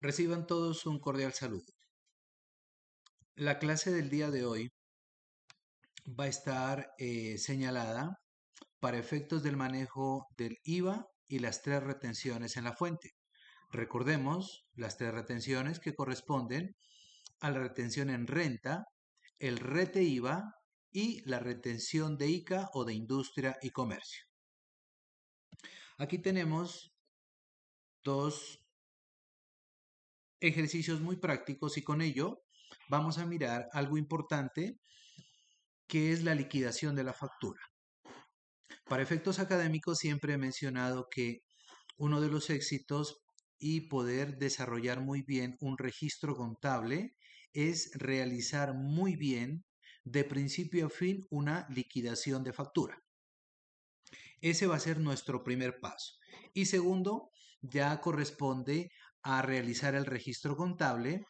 Reciban todos un cordial saludo. La clase del día de hoy va a estar señalada para efectos del manejo del IVA y las tres retenciones en la fuente. Recordemos las tres retenciones que corresponden a la retención en renta, el rete IVA y la retención de ICA o de industria y comercio. Aquí tenemos dos ejercicios muy prácticos y con ello vamos a mirar algo importante que es la liquidación de la factura. Para efectos académicos siempre he mencionado que uno de los éxitos y poder desarrollar muy bien un registro contable es realizar muy bien de principio a fin una liquidación de factura. Ese va a ser nuestro primer paso. Y segundo, ya corresponde a realizar el registro contable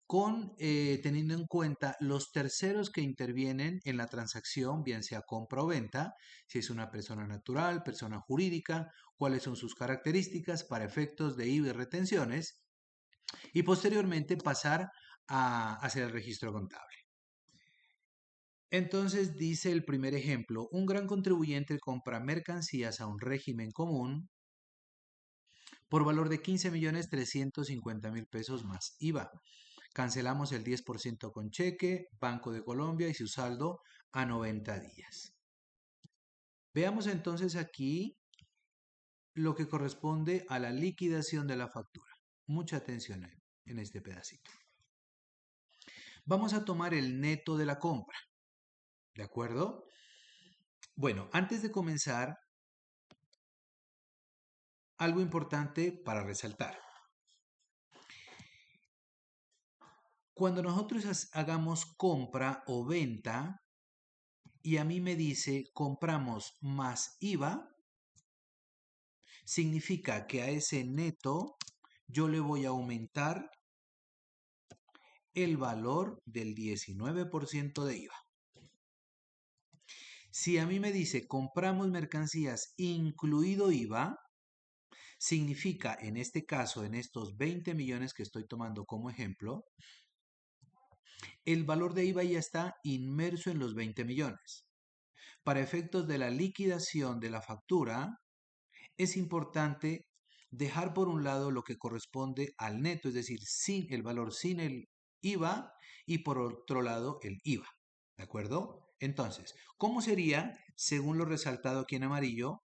teniendo en cuenta los terceros que intervienen en la transacción, bien sea compra o venta, si es una persona natural, persona jurídica, cuáles son sus características para efectos de IVA y retenciones, y posteriormente pasar a hacer el registro contable. Entonces dice el primer ejemplo, un gran contribuyente compra mercancías a un régimen común por valor de 15.350.000 pesos más IVA. Cancelamos el 10% con cheque, Banco de Colombia y su saldo a 90 días. Veamos entonces aquí lo que corresponde a la liquidación de la factura. Mucha atención en este pedacito. Vamos a tomar el neto de la compra. ¿De acuerdo? Bueno, antes de comenzar, algo importante para resaltar. Cuando nosotros hagamos compra o venta y a mí me dice compramos más IVA, significa que a ese neto yo le voy a aumentar el valor del 19% de IVA. Si a mí me dice compramos mercancías incluido IVA, significa en este caso, en estos 20 millones que estoy tomando como ejemplo, el valor de IVA ya está inmerso en los 20 millones. Para efectos de la liquidación de la factura, es importante dejar por un lado lo que corresponde al neto, es decir, sin el valor sin el IVA y por otro lado el IVA. ¿De acuerdo? Entonces, ¿cómo sería, según lo resaltado aquí en amarillo,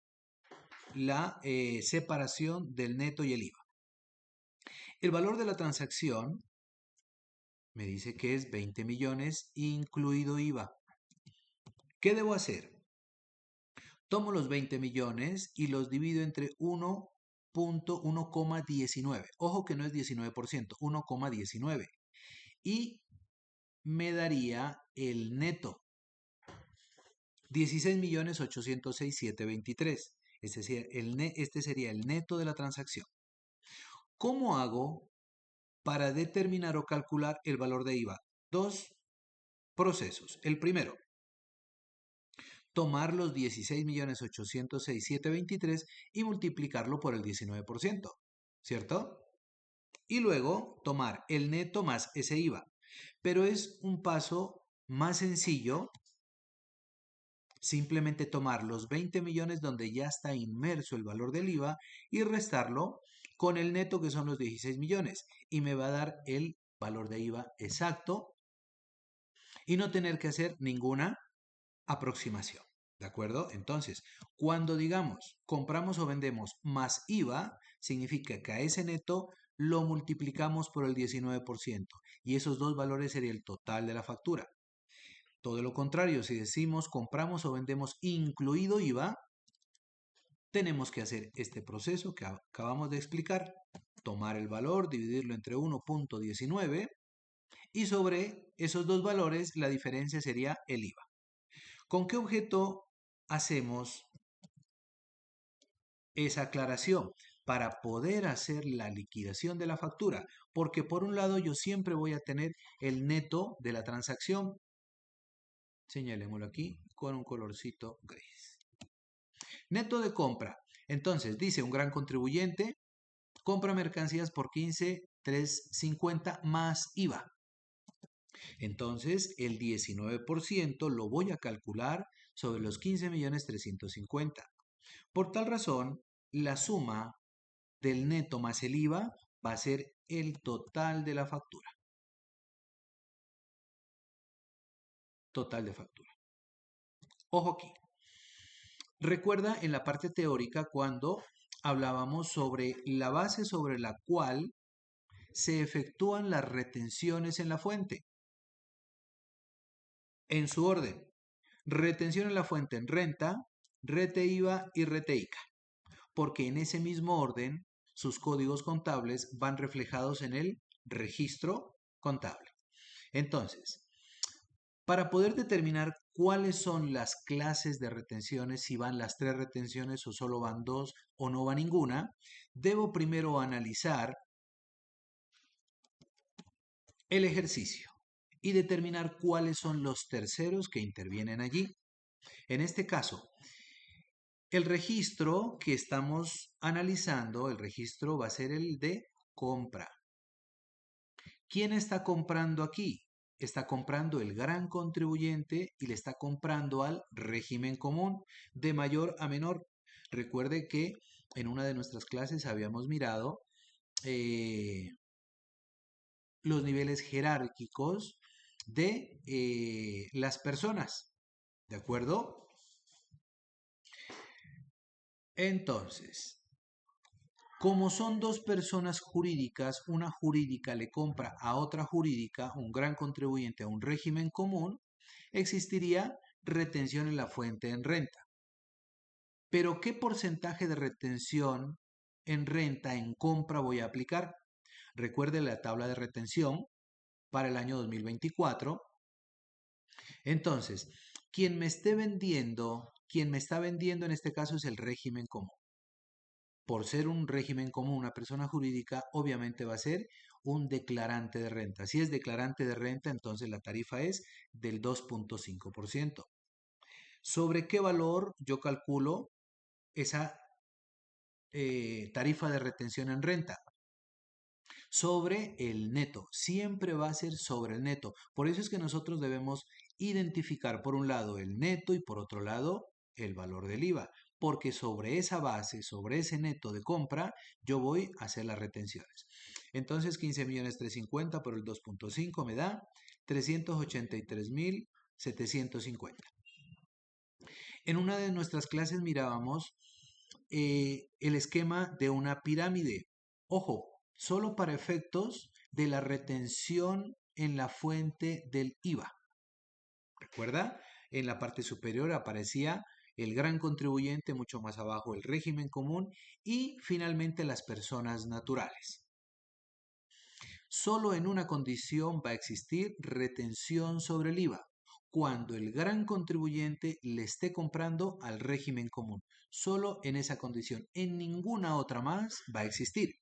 la separación del neto y el IVA? El valor de la transacción me dice que es 20 millones incluido IVA. ¿Qué debo hacer? Tomo los 20 millones y los divido entre 1.19. Ojo que no es 19%, 1,19. Y me daría el neto. 16.806.723. Este sería el neto de la transacción. ¿Cómo hago para determinar o calcular el valor de IVA? Dos procesos. El primero, tomar los 16.806.723 y multiplicarlo por el 19%, ¿cierto? Y luego tomar el neto más ese IVA. Pero es un paso más sencillo simplemente tomar los 20 millones donde ya está inmerso el valor del IVA y restarlo con el neto que son los 16 millones y me va a dar el valor de IVA exacto y no tener que hacer ninguna aproximación. ¿De acuerdo? Entonces, cuando digamos compramos o vendemos más IVA, significa que a ese neto lo multiplicamos por el 19% y esos dos valores sería el total de la factura. Todo lo contrario, si decimos compramos o vendemos incluido IVA, tenemos que hacer este proceso que acabamos de explicar, tomar el valor, dividirlo entre 1.19 y sobre esos dos valores la diferencia sería el IVA. ¿Con qué objeto hacemos esa aclaración? Para poder hacer la liquidación de la factura, porque por un lado yo siempre voy a tener el neto de la transacción, señalémoslo aquí con un colorcito gris. Neto de compra. Entonces, dice un gran contribuyente, compra mercancías por 350 más IVA. Entonces, el 19% lo voy a calcular sobre los 15.350.000. Por tal razón, la suma del neto más el IVA va a ser el total de la factura. Total de factura. Ojo aquí. Recuerda en la parte teórica cuando hablábamos sobre la base sobre la cual se efectúan las retenciones en la fuente. En su orden. Retención en la fuente en renta, rete IVA y rete ICA. Porque en ese mismo orden sus códigos contables van reflejados en el registro contable. Entonces, para poder determinar cuáles son las clases de retenciones, si van las 3 retenciones o solo van 2 o no va ninguna, debo primero analizar el ejercicio y determinar cuáles son los terceros que intervienen allí. En este caso, el registro que estamos analizando, el registro va a ser el de compra. ¿Quién está comprando aquí? Está comprando el gran contribuyente y le está comprando al régimen común de mayor a menor. Recuerde que en una de nuestras clases habíamos mirado los niveles jerárquicos de las personas. ¿De acuerdo? Entonces, como son dos personas jurídicas, una jurídica le compra a otra jurídica, un gran contribuyente a un régimen común, existiría retención en la fuente en renta. Pero ¿qué porcentaje de retención en renta en compra voy a aplicar? Recuerde la tabla de retención para el año 2024. Entonces, quien me está vendiendo en este caso es el régimen común. Por ser un régimen común, una persona jurídica, obviamente va a ser un declarante de renta. Si es declarante de renta, entonces la tarifa es del 2.5%. ¿Sobre qué valor yo calculo esa tarifa de retención en renta? Sobre el neto. Siempre va a ser sobre el neto. Por eso es que nosotros debemos identificar por un lado el neto y por otro lado el valor del IVA. Porque sobre esa base, sobre ese neto de compra, yo voy a hacer las retenciones. Entonces 15.350.000 por el 2.5 me da 383.750. En una de nuestras clases mirábamos el esquema de una pirámide. Ojo, solo para efectos de la retención en la fuente del IVA. ¿Recuerda? En la parte superior aparecía el gran contribuyente, mucho más abajo el régimen común y finalmente las personas naturales. Solo en una condición va a existir retención sobre el IVA, cuando el gran contribuyente le esté comprando al régimen común. Solo en esa condición, en ninguna otra más va a existir.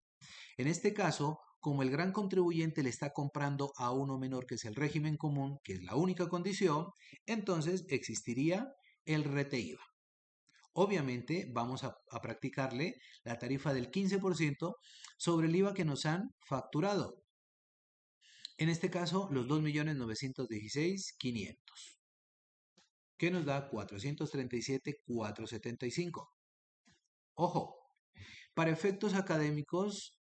En este caso, como el gran contribuyente le está comprando a uno menor que es el régimen común, que es la única condición, entonces existiría el rete IVA. Obviamente vamos a practicarle la tarifa del 15% sobre el IVA que nos han facturado. En este caso, los 2.916.500, que nos da 437.475. Ojo, para efectos académicos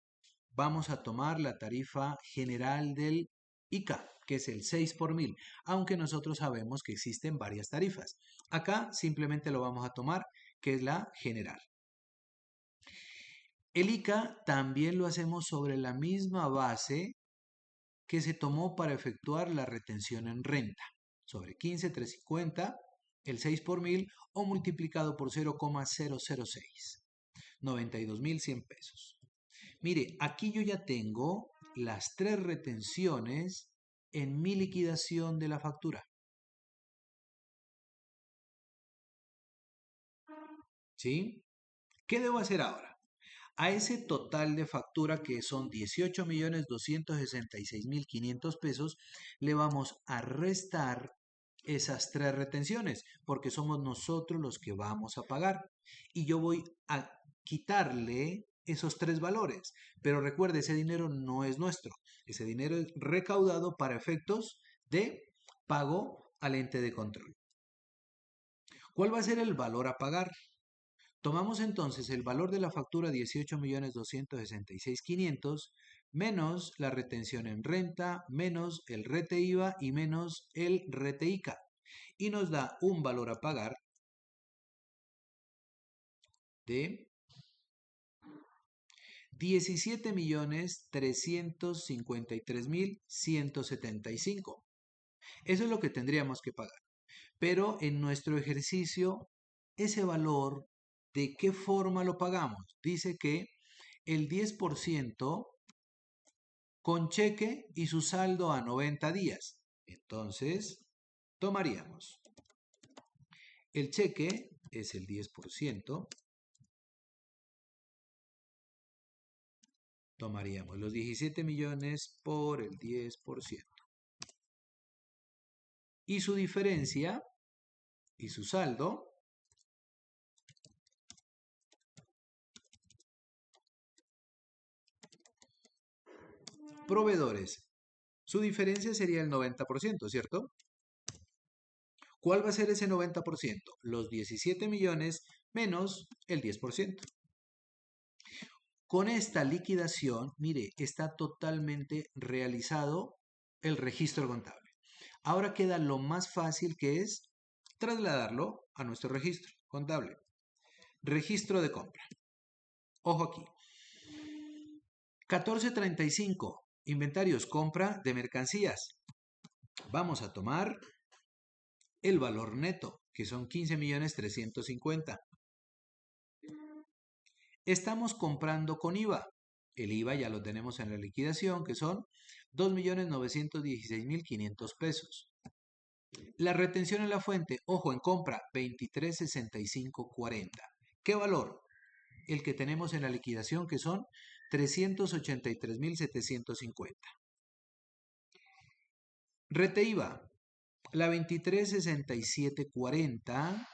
vamos a tomar la tarifa general del ICA, que es el 6 por 1000, aunque nosotros sabemos que existen varias tarifas. Acá simplemente lo vamos a tomar, que es la general. El ICA también lo hacemos sobre la misma base que se tomó para efectuar la retención en renta, sobre 15.350, el 6 por 1000 o multiplicado por 0,006, 92.100 pesos. Mire, aquí yo ya tengo las 3 retenciones en mi liquidación de la factura. ¿Sí? ¿Qué debo hacer ahora? A ese total de factura que son 18.266.500 pesos, le vamos a restar esas 3 retenciones, porque somos nosotros los que vamos a pagar. Y yo voy a quitarle esos tres valores. Pero recuerde, ese dinero no es nuestro. Ese dinero es recaudado para efectos de pago al ente de control. ¿Cuál va a ser el valor a pagar? Tomamos entonces el valor de la factura 18.266.500 menos la retención en renta, menos el rete IVA y menos el rete ICA. Y nos da un valor a pagar de 17.353.175. Eso es lo que tendríamos que pagar. Pero en nuestro ejercicio, ese valor, ¿de qué forma lo pagamos? Dice que el 10% con cheque y su saldo a 90 días. Entonces, tomaríamos el cheque, es el 10%, tomaríamos los 17 millones por el 10%. Y su diferencia y su saldo proveedores. Su diferencia sería el 90%, ¿cierto? ¿Cuál va a ser ese 90%? Los 17 millones menos el 10%. Con esta liquidación, mire, está totalmente realizado el registro contable. Ahora queda lo más fácil, que es trasladarlo a nuestro registro contable. Registro de compra. Ojo aquí. 1435. Inventarios, compra de mercancías. Vamos a tomar el valor neto, que son 15.350.000. Estamos comprando con IVA. El IVA ya lo tenemos en la liquidación, que son 2.916.500 pesos. La retención en la fuente, ojo, en compra, 23.6540. ¿Qué valor? El que tenemos en la liquidación, que son 383.750. Rete IVA, la 23.6740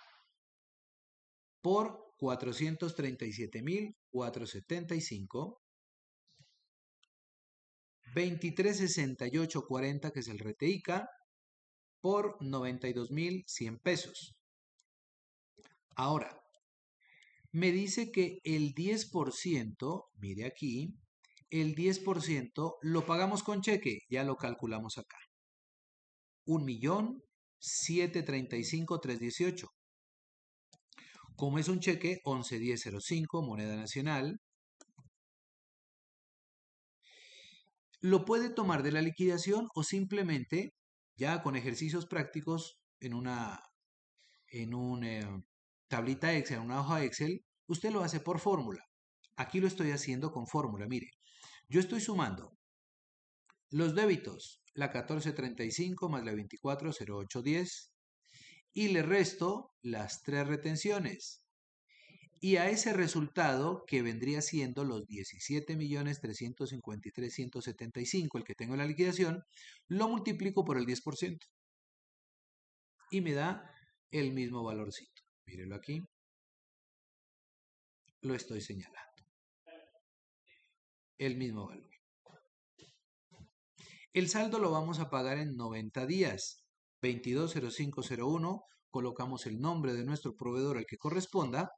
por 437.475. 23.6840, que es el rete ICA, por 92.100 pesos. Ahora, me dice que el 10%, mire aquí, el 10% lo pagamos con cheque, ya lo calculamos acá. 1.735.318. Como es un cheque 11.1005, moneda nacional, lo puede tomar de la liquidación o simplemente, ya con ejercicios prácticos, en una tablita Excel, en una hoja Excel, usted lo hace por fórmula. Aquí lo estoy haciendo con fórmula. Mire, yo estoy sumando los débitos, la 1435 más la 240810, y le resto las tres retenciones. Y a ese resultado, que vendría siendo los 17.353.175, el que tengo en la liquidación, lo multiplico por el 10%. Y me da el mismo valorcito. Mírelo aquí. Lo estoy señalando. El mismo valor. El saldo lo vamos a pagar en 90 días. 220501, colocamos el nombre de nuestro proveedor al que corresponda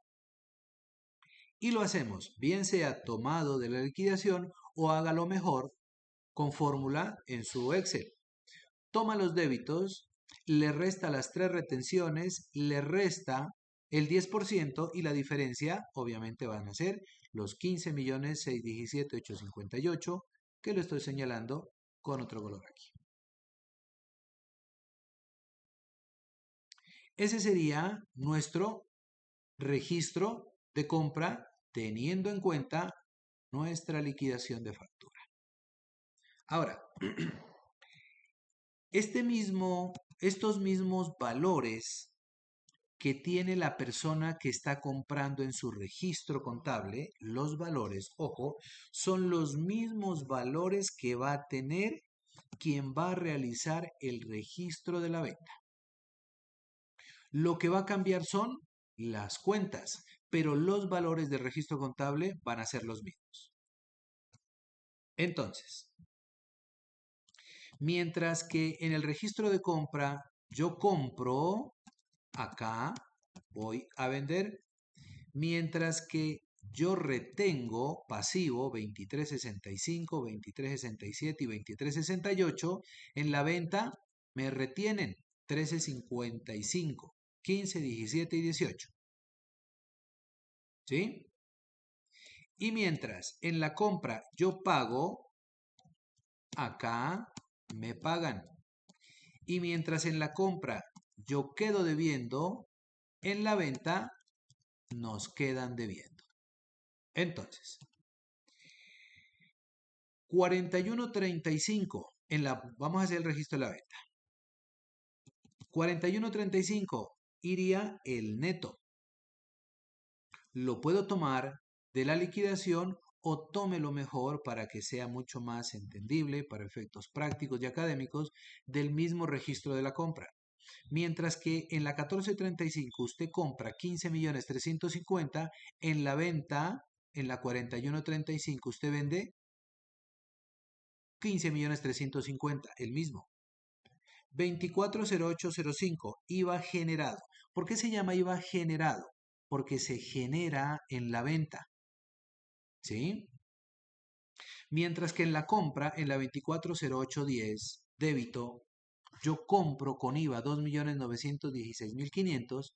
y lo hacemos, bien sea tomado de la liquidación o hágalo mejor con fórmula en su Excel. Toma los débitos, le resta las tres retenciones, le resta el 10% y la diferencia obviamente van a ser los 15.617.858, que lo estoy señalando con otro color aquí. Ese sería nuestro registro de compra teniendo en cuenta nuestra liquidación de factura. Ahora, estos mismos valores que tiene la persona que está comprando en su registro contable, los valores, ojo, son los mismos valores que va a tener quien va a realizar el registro de la venta. Lo que va a cambiar son las cuentas, pero los valores del registro contable van a ser los mismos. Entonces, mientras que en el registro de compra yo compro, acá voy a vender, mientras que yo retengo pasivo 23.65, 23.67 y 23.68, en la venta me retienen 13.55, 15, 17 y 18. ¿Sí? Y mientras en la compra yo pago, acá me pagan. Y mientras en la compra yo quedo debiendo, en la venta nos quedan debiendo. Entonces, 41.35 vamos a hacer el registro de la venta. 41.35 iría el neto. Lo puedo tomar de la liquidación o tómelo mejor para que sea mucho más entendible para efectos prácticos y académicos del mismo registro de la compra. Mientras que en la 14.35 usted compra 15.350.000, en la venta, en la 41.35 usted vende 15.350.000, el mismo. 240805, IVA generado. ¿Por qué se llama IVA generado? Porque se genera en la venta. ¿Sí? Mientras que en la compra, en la 240810, débito, yo compro con IVA 2.916.500,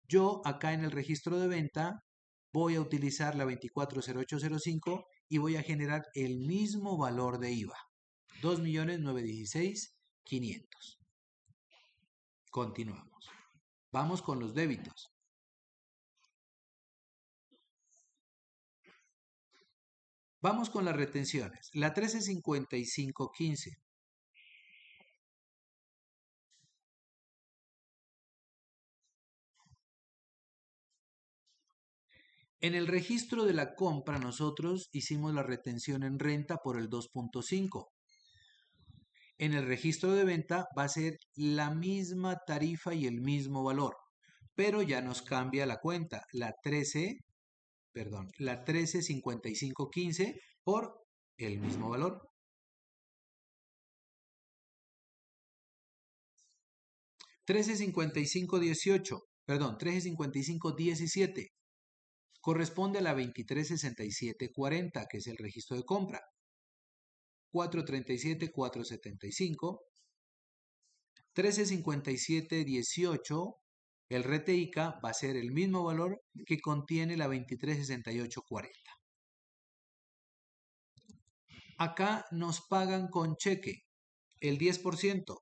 yo acá en el registro de venta voy a utilizar la 240805 y voy a generar el mismo valor de IVA, 2.916.500. Continuamos. Vamos con los débitos. Vamos con las retenciones. La 135515. En el registro de la compra nosotros hicimos la retención en renta por el 2.5. En el registro de venta va a ser la misma tarifa y el mismo valor, pero ya nos cambia la cuenta, la 135515 por el mismo valor. 135517 corresponde a la 236740, que es el registro de compra. 437, 475. 135718, el RTICA va a ser el mismo valor que contiene la 236840. Acá nos pagan con cheque el 10%,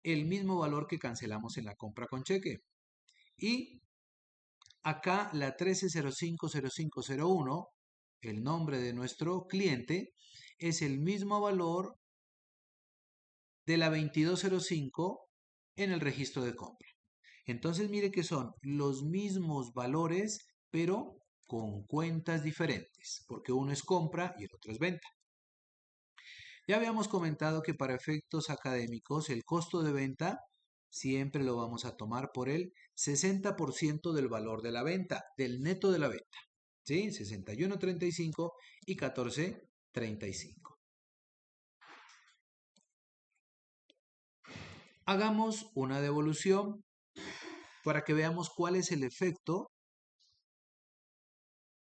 el mismo valor que cancelamos en la compra con cheque. Y acá la 13050501, el nombre de nuestro cliente, es el mismo valor de la 2205 en el registro de compra. Entonces mire que son los mismos valores, pero con cuentas diferentes, porque uno es compra y el otro es venta. Ya habíamos comentado que para efectos académicos el costo de venta siempre lo vamos a tomar por el 60% del valor de la venta, del neto de la venta. ¿Sí? 61.35 y 14.35. Hagamos una devolución para que veamos cuál es el efecto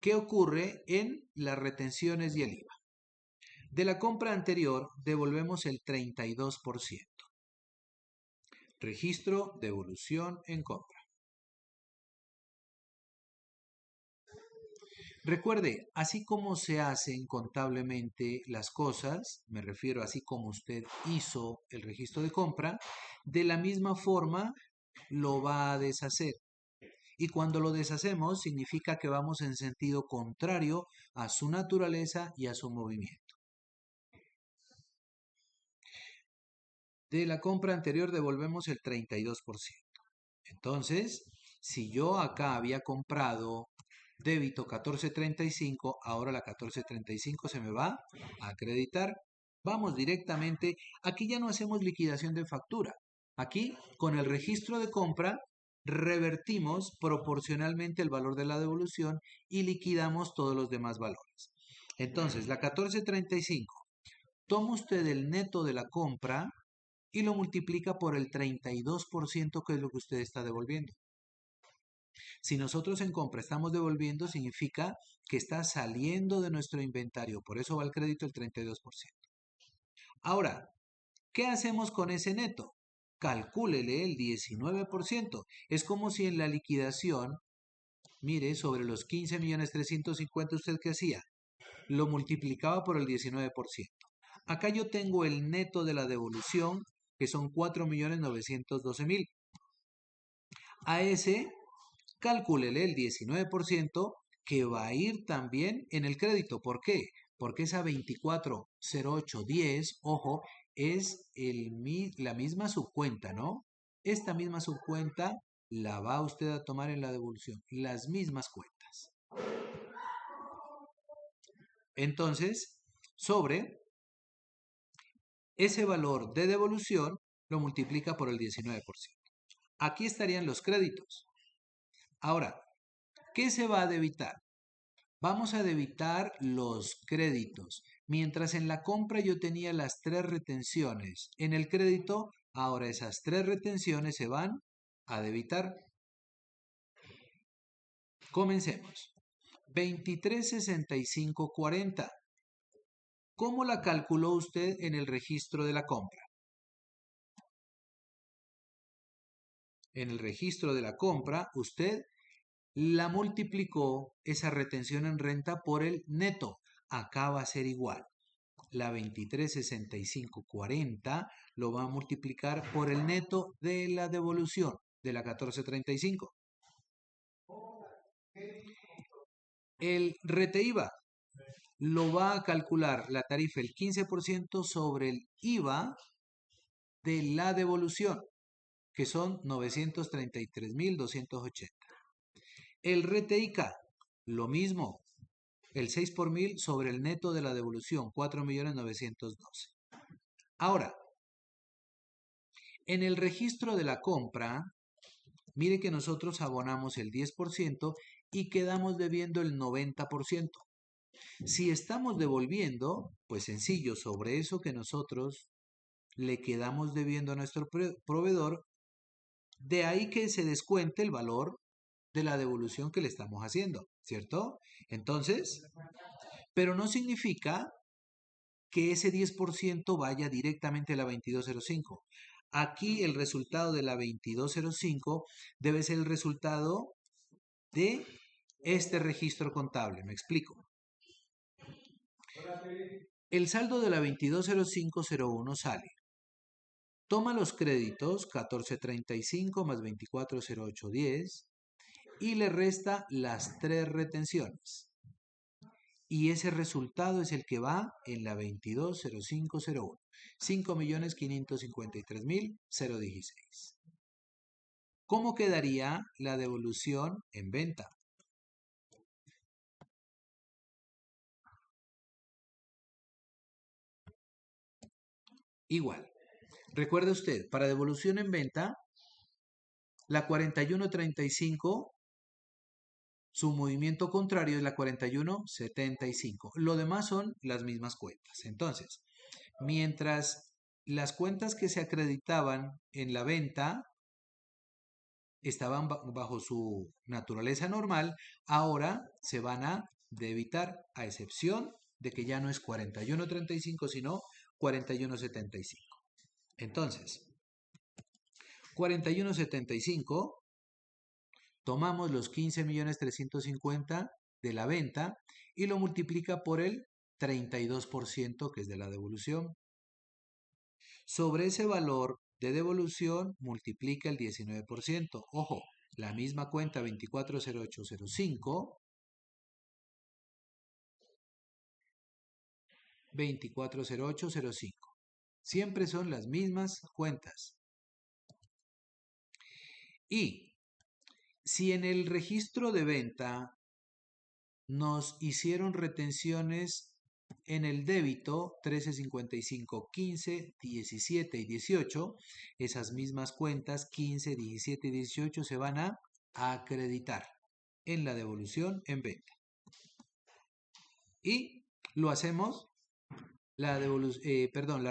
que ocurre en las retenciones y el IVA. De la compra anterior devolvemos el 32%. Registro, devolución en compra. Recuerde, así como se hacen contablemente las cosas, me refiero así como usted hizo el registro de compra, de la misma forma lo va a deshacer. Y cuando lo deshacemos significa que vamos en sentido contrario a su naturaleza y a su movimiento. De la compra anterior devolvemos el 32%. Entonces, si yo acá había comprado débito 14.35, ahora la 14.35 se me va a acreditar. Vamos directamente, aquí ya no hacemos liquidación de factura. Aquí, con el registro de compra, revertimos proporcionalmente el valor de la devolución y liquidamos todos los demás valores. Entonces, la 1435, toma usted el neto de la compra y lo multiplica por el 32%, que es lo que usted está devolviendo. Si nosotros en compra estamos devolviendo, significa que está saliendo de nuestro inventario, por eso va el crédito el 32%. Ahora, ¿qué hacemos con ese neto? Calcúlele el 19%. Es como si en la liquidación, mire, sobre los 15.350.000, ¿usted qué hacía? Lo multiplicaba por el 19%. Acá yo tengo el neto de la devolución, que son 4.912.000. A ese, calcúlele el 19% que va a ir también en el crédito. ¿Por qué? Porque esa 240810, ojo, es la misma subcuenta, ¿no? Esta misma subcuenta la va usted a tomar en la devolución, las mismas cuentas. Entonces, sobre ese valor de devolución lo multiplica por el 19%. Aquí estarían los créditos. Ahora, ¿qué se va a debitar? Vamos a debitar los créditos. Mientras en la compra yo tenía las 3 retenciones, en el crédito, ahora esas 3 retenciones se van a debitar. Comencemos. 236540. ¿Cómo la calculó usted en el registro de la compra? En el registro de la compra, usted la multiplicó esa retención en renta por el neto. Acá va a ser igual. La 236540 lo va a multiplicar por el neto de la devolución de la 1435. El RETEIVA lo va a calcular la tarifa el 15% sobre el IVA de la devolución, que son 933.280. El RETEICA, lo mismo, el 6 por mil sobre el neto de la devolución, 4.912. Ahora, en el registro de la compra, mire que nosotros abonamos el 10% y quedamos debiendo el 90%. Si estamos devolviendo, pues sencillo, sobre eso que nosotros le quedamos debiendo a nuestro proveedor, de ahí que se descuente el valor de la devolución que le estamos haciendo, ¿cierto? Entonces, pero no significa que ese 10% vaya directamente a la 2205. Aquí el resultado de la 2205 debe ser el resultado de este registro contable. Me explico. El saldo de la 220501 sale. Toma los créditos 1435 más 240810 y le resta las 3 retenciones. Y ese resultado es el que va en la 220501. 5.553.016. ¿Cómo quedaría la devolución en venta? Igual. Recuerde usted, para devolución en venta, la 4135, su movimiento contrario es la 4175. Lo demás son las mismas cuentas. Entonces, mientras las cuentas que se acreditaban en la venta estaban bajo su naturaleza normal, ahora se van a debitar, a excepción de que ya no es 4135, sino 4175. Entonces, 4175, tomamos los 15.350.000 de la venta y lo multiplica por el 32%, que es de la devolución. Sobre ese valor de devolución multiplica el 19%. Ojo, la misma cuenta 240805, 240805. Siempre son las mismas cuentas. Y si en el registro de venta nos hicieron retenciones en el débito 13, 55, 15, 17 y 18, esas mismas cuentas 15, 17 y 18 se van a acreditar en la devolución en venta. Y lo hacemos, la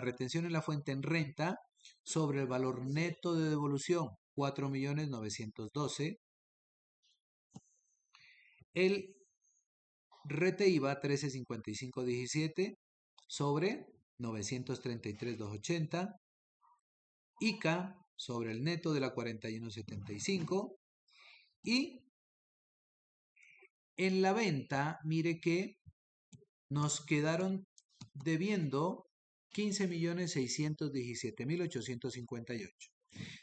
retención en la fuente en renta sobre el valor neto de devolución, 4.912.000. El rete IVA 1355.17 sobre 933.280. ICA sobre el neto de la 41.75. Y en la venta, mire que nos quedaron debiendo 15.617.858.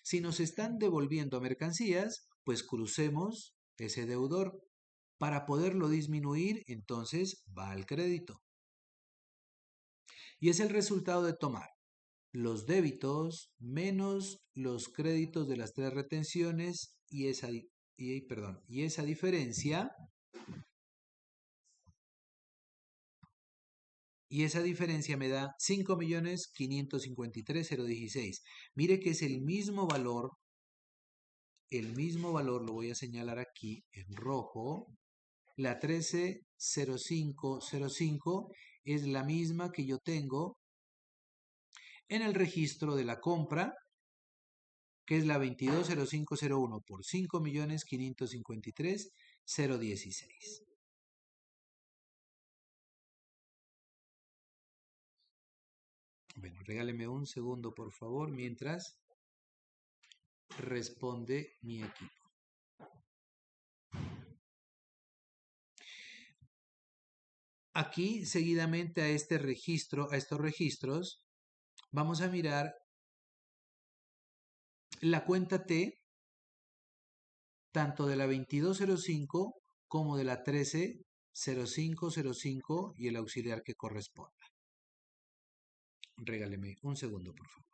Si nos están devolviendo mercancías, pues crucemos ese deudor. Para poderlo disminuir, entonces va al crédito. Y es el resultado de tomar los débitos menos los créditos de las tres retenciones y esa diferencia. Y esa diferencia me da 5.553.016. Mire que es el mismo valor lo voy a señalar aquí en rojo. La 130505 es la misma que yo tengo en el registro de la compra, que es la 220501 por 5.553.016. Bueno, regáleme un segundo, por favor, mientras responde mi equipo. Aquí, seguidamente a estos registros, vamos a mirar la cuenta T, tanto de la 2205 como de la 130505 y el auxiliar que corresponda. Regáleme un segundo, por favor.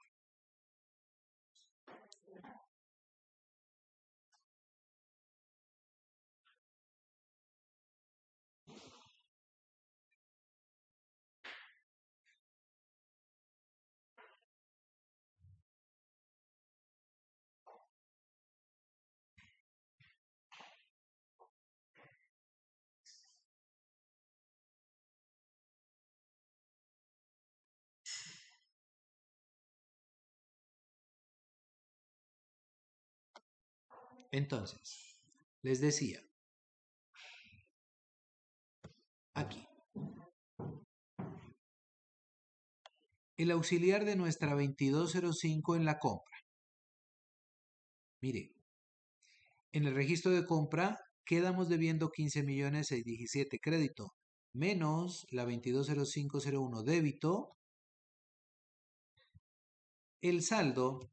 Entonces, les decía, aquí, el auxiliar de nuestra 2205 en la compra. Mire, en el registro de compra quedamos debiendo 15.617 crédito, menos la 220501 débito. El saldo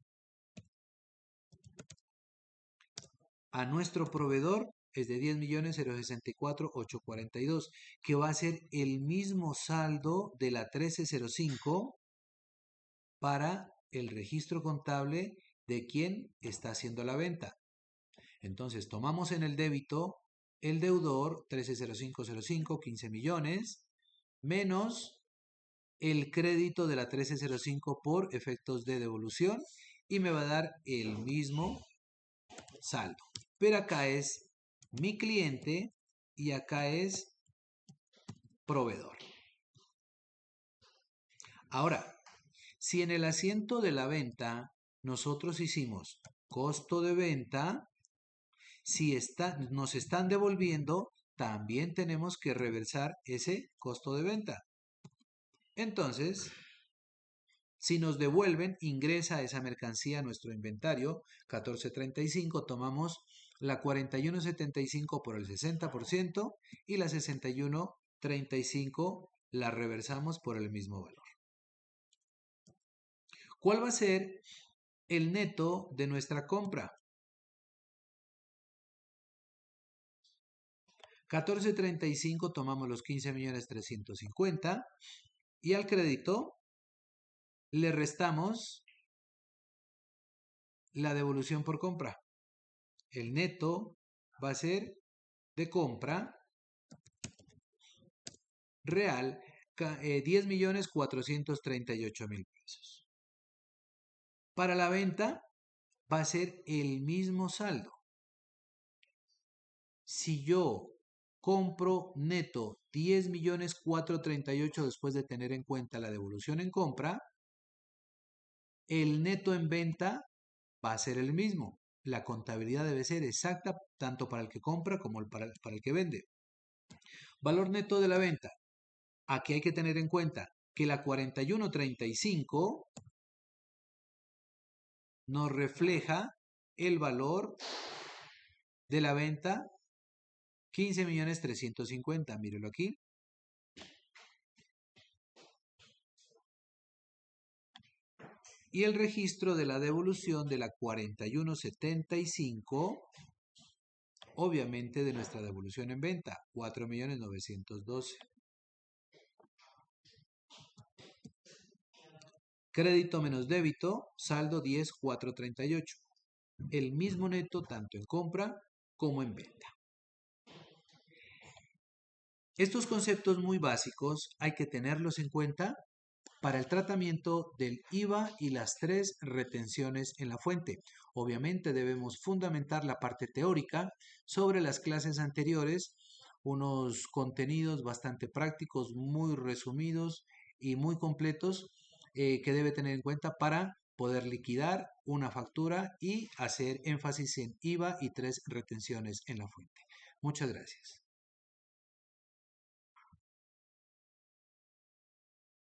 a nuestro proveedor es de 10.064.842, que va a ser el mismo saldo de la 1305 para el registro contable de quien está haciendo la venta. Entonces, tomamos en el débito el deudor 130505, 15 millones, menos el crédito de la 1305 por efectos de devolución y me va a dar el mismo saldo. Pero acá es mi cliente y acá es proveedor. Ahora, si en el asiento de la venta nosotros hicimos costo de venta, si nos están devolviendo, también tenemos que reversar ese costo de venta. Entonces, si nos devuelven, ingresa esa mercancía a nuestro inventario, 1435, tomamos la 4175 por el 60% y la 6135 la reversamos por el mismo valor. ¿Cuál va a ser el neto de nuestra compra? 1435 tomamos los 15.350.000 y al crédito le restamos la devolución por compra. El neto va a ser de compra real 10.438.000 pesos. Para la venta va a ser el mismo saldo. Si yo compro neto 10.438.000 después de tener en cuenta la devolución en compra, el neto en venta va a ser el mismo. La contabilidad debe ser exacta tanto para el que compra como para el que vende. Valor neto de la venta. Aquí hay que tener en cuenta que la 41.35 nos refleja el valor de la venta 15.350.000. Mírelo aquí. Y el registro de la devolución de la 41.75, obviamente de nuestra devolución en venta, 4.912.000. Crédito menos débito, saldo 10.438. El mismo neto tanto en compra como en venta. Estos conceptos muy básicos hay que tenerlos en cuenta para el tratamiento del IVA y las 3 retenciones en la fuente. Obviamente debemos fundamentar la parte teórica sobre las clases anteriores, unos contenidos bastante prácticos, muy resumidos y muy completos que debe tener en cuenta para poder liquidar una factura y hacer énfasis en IVA y 3 retenciones en la fuente. Muchas gracias.